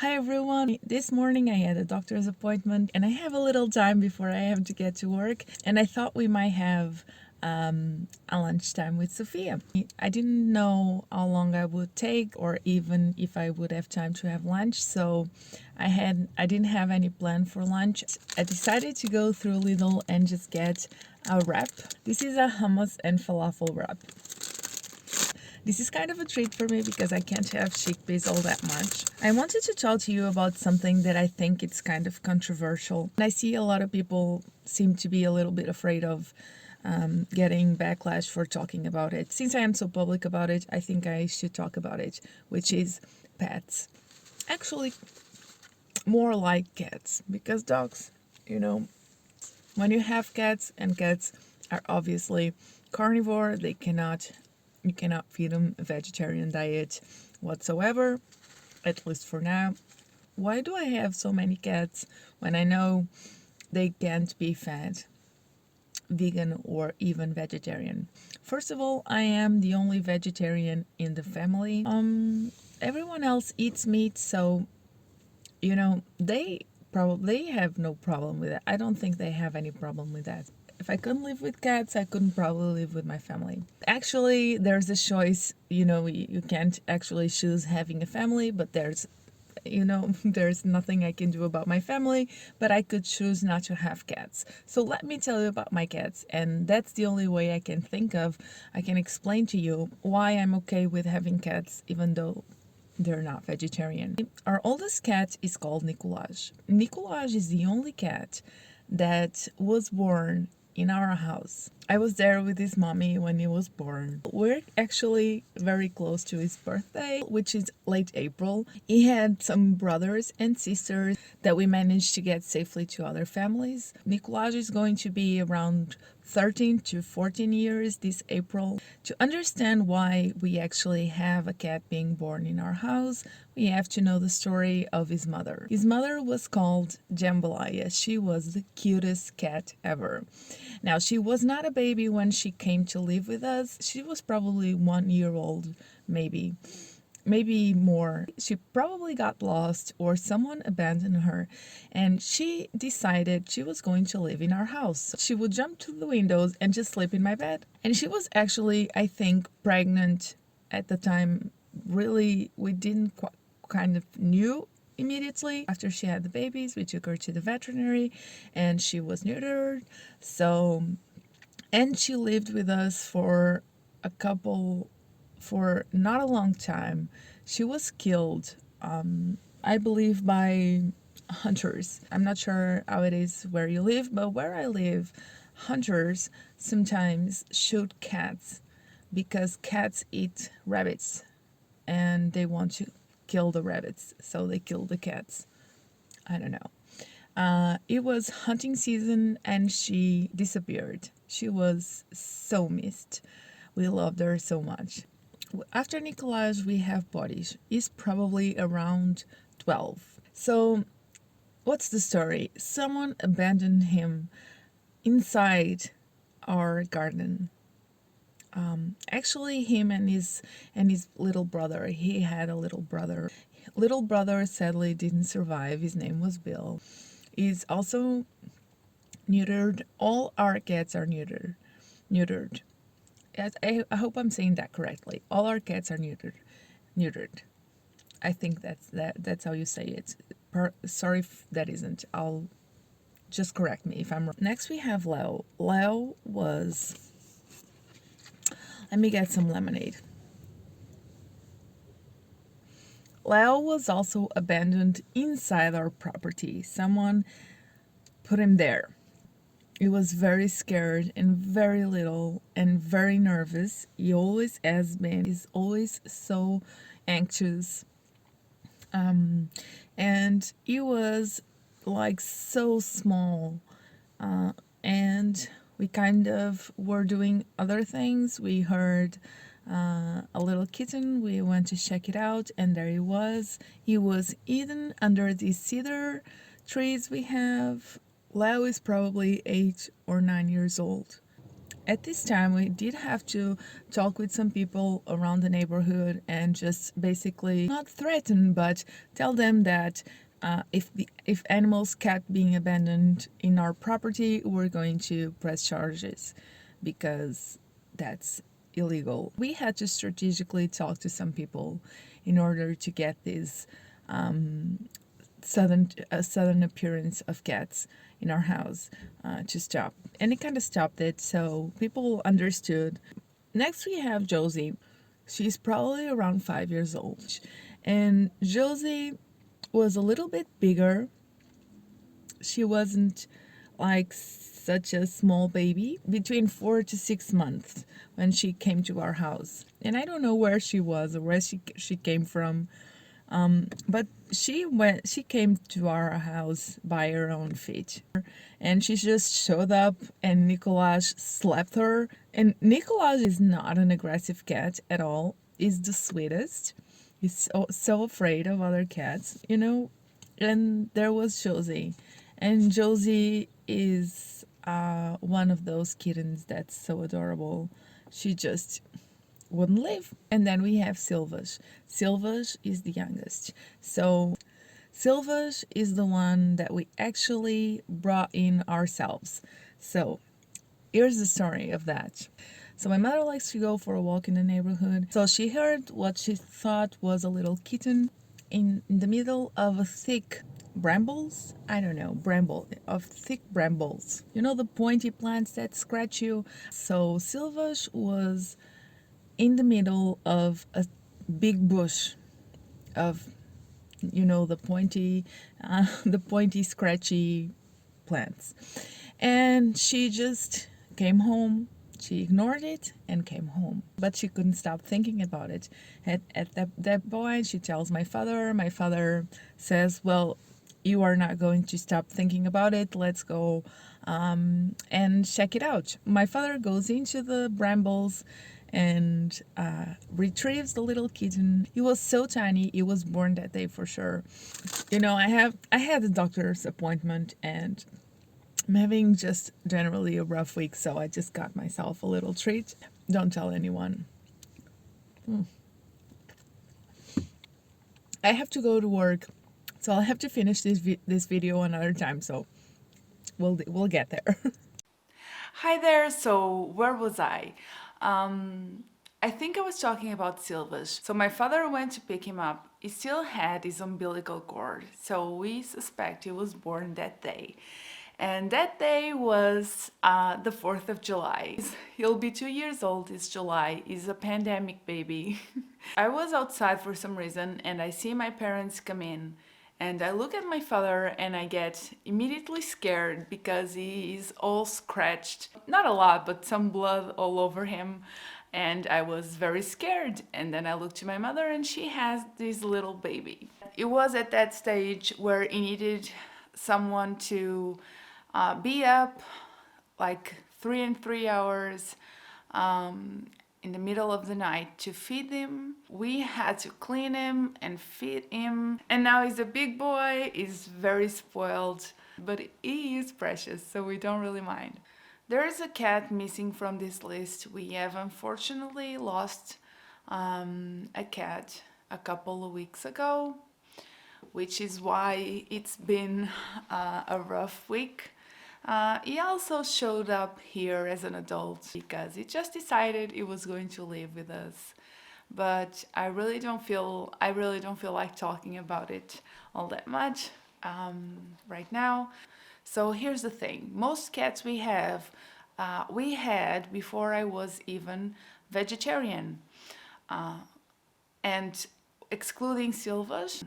Hi everyone. This morning I had a doctor's appointment and I have a little time before I have to get to work, and I thought we might have a lunchtime with Sofia. I didn't know how long I would take or even if I would have time to have lunch, so I didn't have any plan for lunch. I decided to go through Lidl and just get a wrap. This is a hummus and falafel wrap. This is kind of a treat for me because I can't have chickpeas all that much. I wanted to talk to you about something that I think it's kind of controversial. I see a lot of people seem to be a little bit afraid of getting backlash for talking about it. Since I am so public about it, I think I should talk about it, which is pets. Actually, more like cats, because dogs, you know, when you have cats, and cats are obviously carnivore, you cannot feed them a vegetarian diet whatsoever, at least for now. Why do I have so many cats when I know they can't be fed vegan or even vegetarian? First of all, I am the only vegetarian in the family. Everyone else eats meat, so they probably have no problem with it. I don't think they have any problem with that. If I couldn't live with cats, I couldn't probably live with my family. Actually, there's a choice. You can't actually choose having a family, but there's nothing I can do about my family, but I could choose not to have cats. So let me tell you about my cats, and that's the only way I can think of. I can explain to you why I'm okay with having cats, even though they're not vegetarian. Our oldest cat is called Nicolaj. Nicolaj is the only cat that was born in our house. I was there with his mommy when he was born. We're actually very close to his birthday, which is late April. He had some brothers and sisters that we managed to get safely to other families. Nicolaj is going to be around 13 to 14 years this April. To understand why we actually have a cat being born in our house, we have to know the story of his mother. His mother was called Jambalaya. She was the cutest cat ever. Now, she was not a baby when she came to live with us. She was probably 1 year old, maybe more. She probably got lost or someone abandoned her, and she decided she was going to live in our house. She would jump to the windows and just sleep in my bed. And she was actually, I think, pregnant at the time. Really, we didn't kind of knew immediately. After she had the babies, we took her to the veterinary and she was neutered. And she lived with us for not a long time. She was killed, I believe, by hunters. I'm not sure how it is where you live, but where I live, hunters sometimes shoot cats because cats eat rabbits and they want to kill the rabbits, so they kill the cats. I don't know. It was hunting season and she disappeared. She was so missed. We loved her so much. After Nicolaj, we have Boris. He's probably around 12. So, what's the story? Someone abandoned him inside our garden. Actually, him and his little brother. He had a little brother. Little brother sadly didn't survive. His name was Bill. He's also neutered. All our cats are neutered. Neutered. I hope I'm saying that correctly. All our cats are neutered. Neutered. I think that's how you say it. Sorry if that isn't. I'll just correct me if I'm wrong. Next we have Leo. Leo was. Let me get some lemonade. Leo was also abandoned inside our property. Someone put him there. He was very scared and very little and very nervous. He always has been. He's always so anxious. And he was like so small. And we kind of were doing other things. We heard a little kitten. We went to check it out, and there he was. He was hidden under these cedar trees we have. Leo is probably 8 or 9 years old. At this time, we did have to talk with some people around the neighborhood and just basically not threaten, but tell them that if animals kept being abandoned in our property, we're going to press charges because that's illegal. We had to strategically talk to some people in order to get this sudden appearance of cats in our house to stop, and it kind of stopped it, so people understood. Next we have Josie. She's probably around 5 years old, and Josie was a little bit bigger. She wasn't like such a small baby, between 4 to 6 months when she came to our house, and I don't know where she was or where she came from. But she came to our house by her own feet. And she just showed up and Nicolas slapped her. And Nicolas is not an aggressive cat at all. He's the sweetest. He's so afraid of other cats, you know? And there was Josie. And Josie is one of those kittens that's so adorable. She just wouldn't live. And then we have Silvage. Silvage is the youngest. So Silvage is the one that we actually brought in ourselves. So here's the story of that. So my mother likes to go for a walk in the neighborhood. So she heard what she thought was a little kitten in the middle of a thick brambles. I don't know, thick brambles. You know, the pointy plants that scratch you. So Silvage was in the middle of a big bush of, you know, the pointy scratchy plants. And she just came home. She ignored it and came home. But she couldn't stop thinking about it. At that point, she tells my father. My father says, well, you are not going to stop thinking about it. Let's go and check it out. My father goes into the brambles and retrieves the little kitten. He was so tiny. He was born that day for sure. You know, I had a doctor's appointment and I'm having just generally a rough week, so I just got myself a little treat. Don't tell anyone. I have to go to work, so I'll have to finish this video another time, so we'll get there. Hi there, so where was I? I think I was talking about Silvage. So my father went to pick him up. He still had his umbilical cord, so we suspect he was born that day. And that day was the 4th of July. He'll be 2 years old this July. He's a pandemic baby. I was outside for some reason and I see my parents come in. And I look at my father and I get immediately scared because he is all scratched. Not a lot, but some blood all over him. And I was very scared. And then I look to my mother and she has this little baby. It was at that stage where he needed someone to be up like 3 hours in the middle of the night to feed him. We had to clean him and feed him. And now he's a big boy, he's very spoiled, but he is precious, so we don't really mind. There is a cat missing from this list. We have unfortunately lost a cat a couple of weeks ago, which is why it's been a rough week. He also showed up here as an adult because he just decided he was going to live with us. But I really don't feel like talking about it all that much right now. So here's the thing: most cats we had before I was even vegetarian, and excluding Silvage,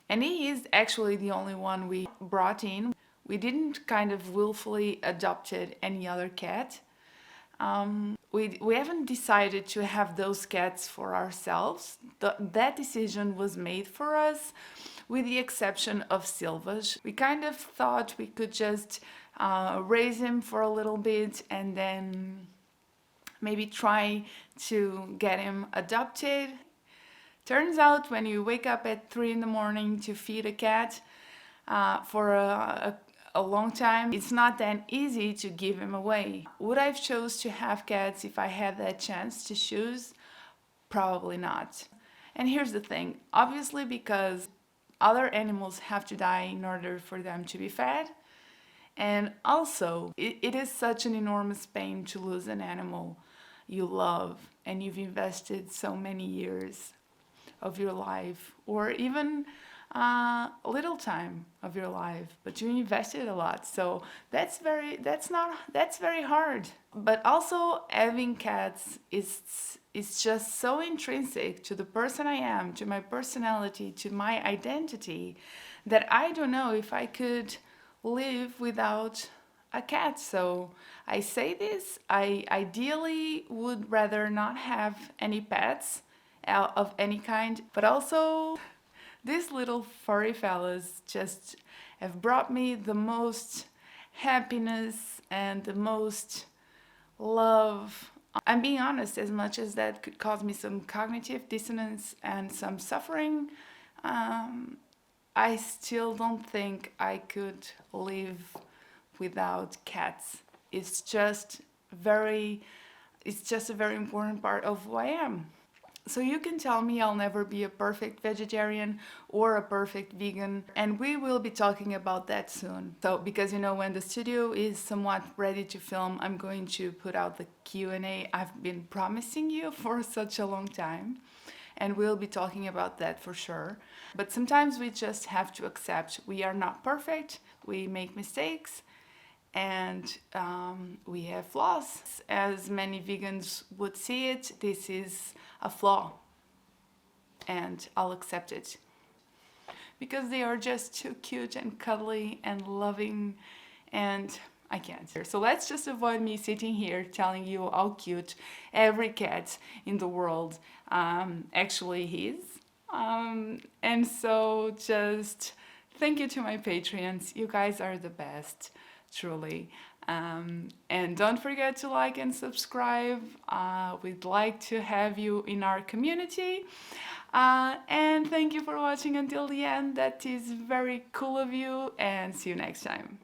and he is actually the only one we brought in. We didn't kind of willfully adopted any other cat. We haven't decided to have those cats for ourselves. That decision was made for us, with the exception of Silvage. We kind of thought we could just raise him for a little bit and then maybe try to get him adopted. Turns out when you wake up at 3 in the morning to feed a cat for a long time, it's not that easy to give him away. Would I choose to have cats if I had that chance to choose? Probably not. And here's the thing, obviously, because other animals have to die in order for them to be fed. And also, it is such an enormous pain to lose an animal you love and you've invested so many years of your life, or even a little time of your life, but you invested a lot. So that's very hard. But also, having cats is just so intrinsic to the person I am, to my personality, to my identity, that I don't know if I could live without a cat. So I say this, I ideally would rather not have any pets of any kind, but also these little furry fellas just have brought me the most happiness and the most love. I'm being honest, as much as that could cause me some cognitive dissonance and some suffering, I still don't think I could live without cats. It's just very, it's just a very important part of who I am. So you can tell me I'll never be a perfect vegetarian or a perfect vegan, and we will be talking about that soon. So because when the studio is somewhat ready to film, I'm going to put out the Q&A I've been promising you for such a long time. And we'll be talking about that for sure. But sometimes we just have to accept we are not perfect, we make mistakes, and we have flaws. As many vegans would see it, this is a flaw, and I'll accept it. Because they are just too cute and cuddly and loving, and I can't. So let's just avoid me sitting here telling you how cute every cat in the world actually is. And so just thank you to my Patreons. You guys are the best, truly. And don't forget to like and subscribe. We'd like to have you in our community. And thank you for watching until the end. That is very cool of you, and see you next time.